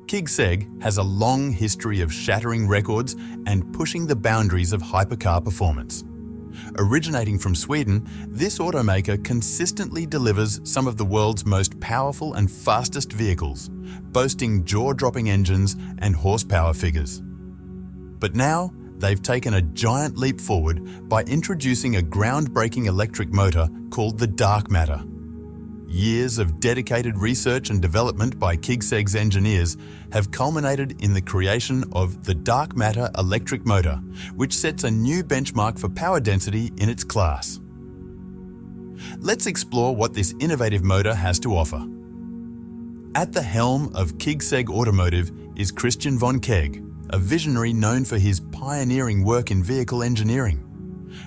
Kig Seg has a long history of shattering records and pushing the boundaries of hypercar performance. Originating from Sweden, this automaker consistently delivers some of the world's most powerful and fastest vehicles, boasting jaw-dropping engines and horsepower figures. But now, they've taken a giant leap forward by introducing a groundbreaking electric motor called the dark matter. Years of dedicated research and development by Kig Seg's engineers have culminated in the creation of the dark matter electric motor, which sets a new benchmark for power density in its class. Let's explore what this innovative motor has to offer. At the helm of Kig Seg Automotive is Christian von Keg, a visionary known for his pioneering work in vehicle engineering.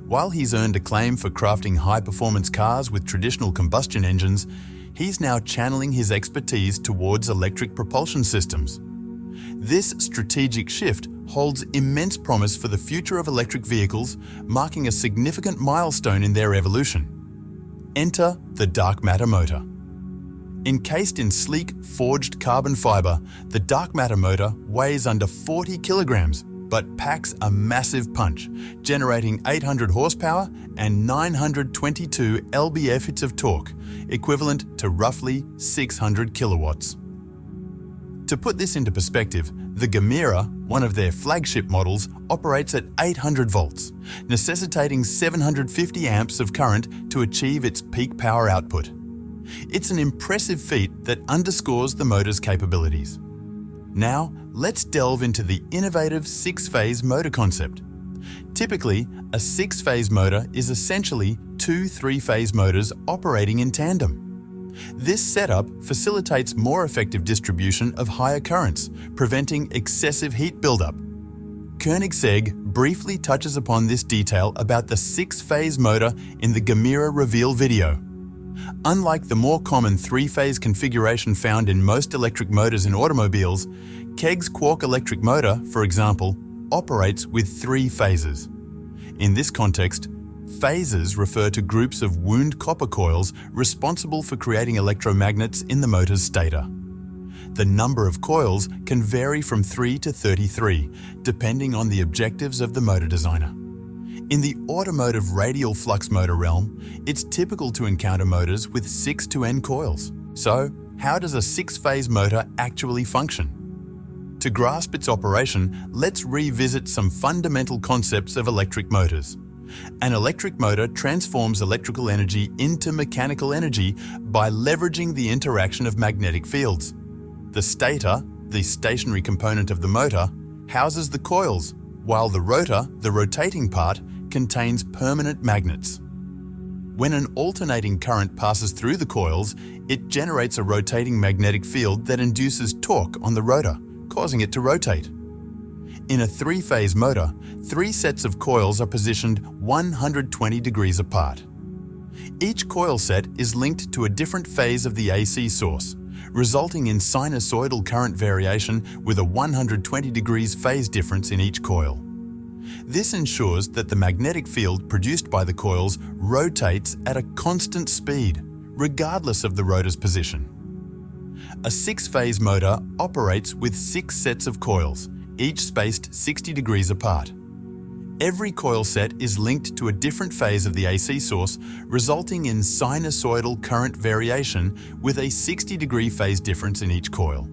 While he's earned acclaim for crafting high-performance cars with traditional combustion engines, he's now channeling his expertise towards electric propulsion systems. This strategic shift holds immense promise for the future of electric vehicles, marking a significant milestone in their evolution. Enter the dark matter motor. Encased in sleek, forged carbon fiber, the dark matter motor weighs under 40 kilograms, but packs a massive punch, generating 800 horsepower and 922 lb-ft of torque, equivalent to roughly 600 kilowatts. To put this into perspective, the Gemera, one of their flagship models, operates at 800 volts, necessitating 750 amps of current to achieve its peak power output. It's an impressive feat that underscores the motor's capabilities. Now, let's delve into the innovative six-phase motor concept. Typically, a six-phase motor is essentially two three-phase motors operating in tandem. This setup facilitates more effective distribution of higher currents, preventing excessive heat buildup. Koenigsegg briefly touches upon this detail about the six-phase motor in the Gemera reveal video. Unlike the more common three-phase configuration found in most electric motors in automobiles, Keg's quark electric motor, for example, operates with three phases. In this context, phases refer to groups of wound copper coils responsible for creating electromagnets in the motor's stator. The number of coils can vary from 3 to 33, depending on the objectives of the motor designer. In the automotive radial flux motor realm, it's typical to encounter motors with 6 to n coils. So, how does a six-phase motor actually function? To grasp its operation, let's revisit some fundamental concepts of electric motors. An electric motor transforms electrical energy into mechanical energy by leveraging the interaction of magnetic fields. The stator, the stationary component of the motor, houses the coils, while the rotor, the rotating part, contains permanent magnets. When an alternating current passes through the coils, it generates a rotating magnetic field that induces torque on the rotor, causing it to rotate. In a three-phase motor, three sets of coils are positioned 120 degrees apart. Each coil set is linked to a different phase of the AC source, resulting in sinusoidal current variation with a 120 degrees phase difference in each coil. This ensures that the magnetic field produced by the coils rotates at a constant speed, regardless of the rotor's position. A six-phase motor operates with 6 sets of coils, each spaced 60 degrees apart. Every coil set is linked to a different phase of the AC source, resulting in sinusoidal current variation with a 60-degree phase difference in each coil.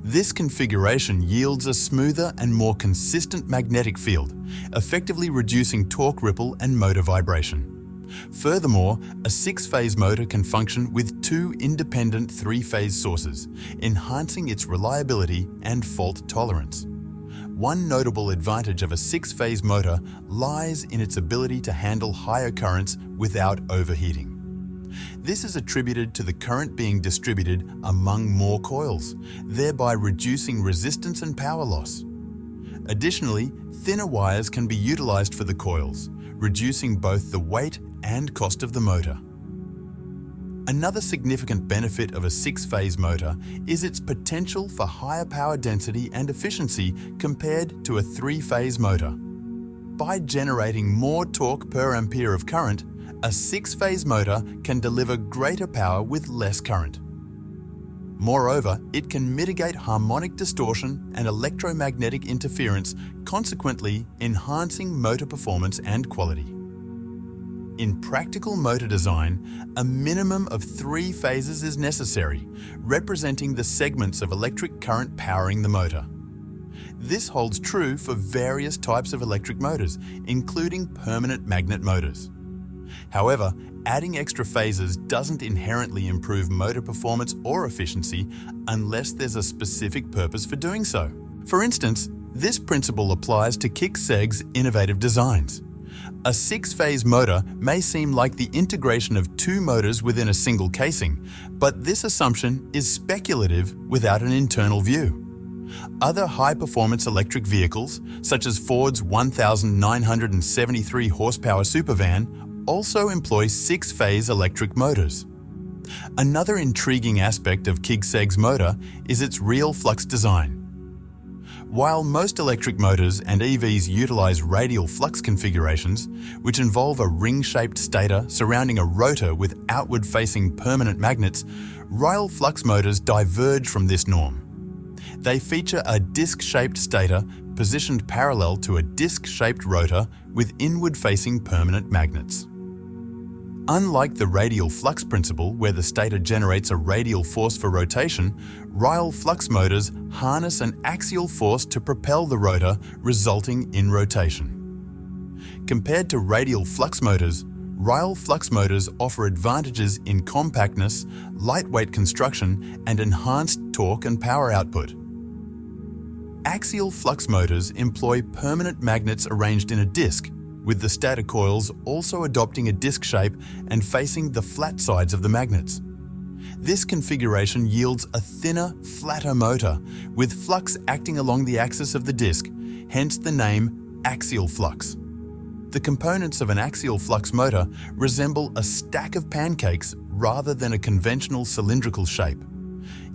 This configuration yields a smoother and more consistent magnetic field, effectively reducing torque ripple and motor vibration. Furthermore, a six-phase motor can function with 2 independent three-phase sources, enhancing its reliability and fault tolerance. One notable advantage of a six-phase motor lies in its ability to handle higher currents without overheating. This is attributed to the current being distributed among more coils, thereby reducing resistance and power loss. Additionally, thinner wires can be utilized for the coils, reducing both the weight and cost of the motor. Another significant benefit of a six-phase motor is its potential for higher power density and efficiency compared to a three-phase motor. By generating more torque per ampere of current, a six-phase motor can deliver greater power with less current. Moreover, it can mitigate harmonic distortion and electromagnetic interference, consequently enhancing motor performance and quality. In practical motor design, a minimum of 3 phases is necessary, representing the segments of electric current powering the motor. This holds true for various types of electric motors, including permanent magnet motors. However, adding extra phases doesn't inherently improve motor performance or efficiency unless there's a specific purpose for doing so. For instance, this principle applies to Kig Segg's innovative designs. A 6-phase motor may seem like the integration of 2 motors within a single casing, but this assumption is speculative without an internal view. Other high-performance electric vehicles, such as Ford's 1,973 horsepower supervan, also employ 6-phase electric motors. Another intriguing aspect of Kig Segg's motor is its real flux design. While most electric motors and EVs utilize radial flux configurations, which involve a ring-shaped stator surrounding a rotor with outward-facing permanent magnets, radial flux motors diverge from this norm. They feature a disc-shaped stator positioned parallel to a disc-shaped rotor with inward-facing permanent magnets. Unlike the radial flux principle, where the stator generates a radial force for rotation, radial flux motors harness an axial force to propel the rotor, resulting in rotation. Compared to radial flux motors, radial flux motors offer advantages in compactness, lightweight construction, and enhanced torque and power output. Axial flux motors employ permanent magnets arranged in a disc, with the stator coils also adopting a disc shape and facing the flat sides of the magnets. This configuration yields a thinner, flatter motor, with flux acting along the axis of the disc, hence the name axial flux. The components of an axial flux motor resemble a stack of pancakes rather than a conventional cylindrical shape.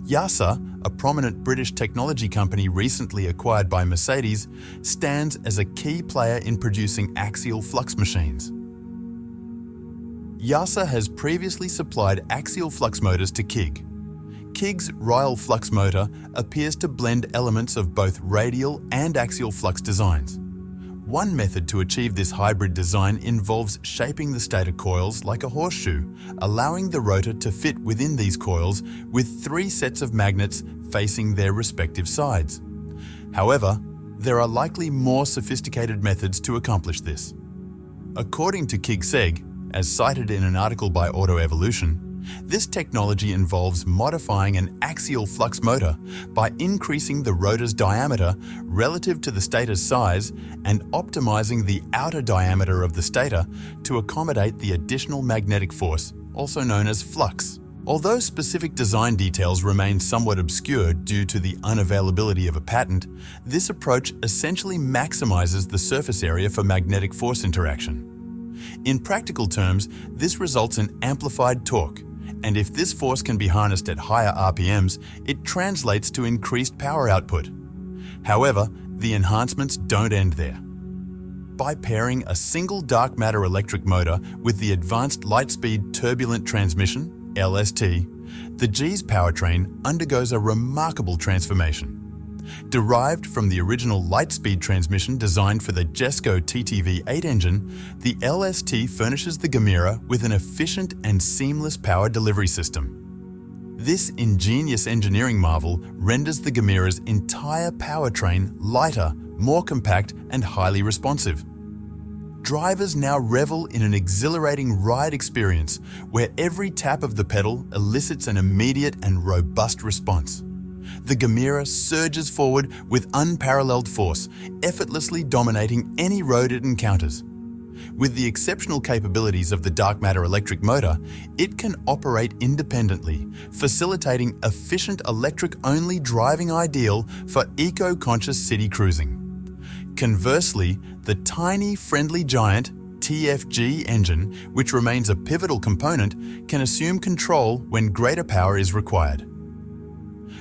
YASA, a prominent British technology company recently acquired by Mercedes, stands as a key player in producing axial flux machines. YASA has previously supplied axial flux motors to Kig. Kig's radial flux motor appears to blend elements of both radial and axial flux designs. One method to achieve this hybrid design involves shaping the stator coils like a horseshoe, allowing the rotor to fit within these coils with 3 sets of magnets facing their respective sides. However, there are likely more sophisticated methods to accomplish this. According to Kig Seg, as cited in an article by Auto Evolution, this technology involves modifying an axial flux motor by increasing the rotor's diameter relative to the stator's size and optimizing the outer diameter of the stator to accommodate the additional magnetic force, also known as flux. Although specific design details remain somewhat obscure due to the unavailability of a patent, this approach essentially maximizes the surface area for magnetic force interaction. In practical terms, this results in amplified torque, and if this force can be harnessed at higher RPMs, it translates to increased power output. However, the enhancements don't end there. By pairing a single dark matter electric motor with the advanced lightspeed turbulent transmission, LST, the G's powertrain undergoes a remarkable transformation. Derived from the original light-speed transmission designed for the Jesco TTV8 engine, the LST furnishes the Gamera with an efficient and seamless power delivery system. This ingenious engineering marvel renders the Gamera's entire powertrain lighter, more compact, and highly responsive. Drivers now revel in an exhilarating ride experience where every tap of the pedal elicits an immediate and robust response. The Gamera surges forward with unparalleled force, effortlessly dominating any road it encounters. With the exceptional capabilities of the dark matter electric motor, it can operate independently, facilitating efficient electric-only driving ideal for eco-conscious city cruising. Conversely, the tiny friendly giant TFG engine, which remains a pivotal component, can assume control when greater power is required.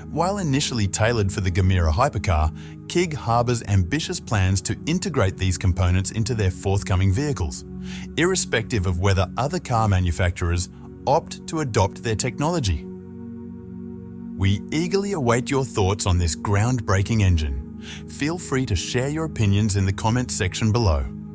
While initially tailored for the Gamera hypercar, Kig harbors ambitious plans to integrate these components into their forthcoming vehicles, irrespective of whether other car manufacturers opt to adopt their technology. We eagerly await your thoughts on this groundbreaking engine. Feel free to share your opinions in the comments section below.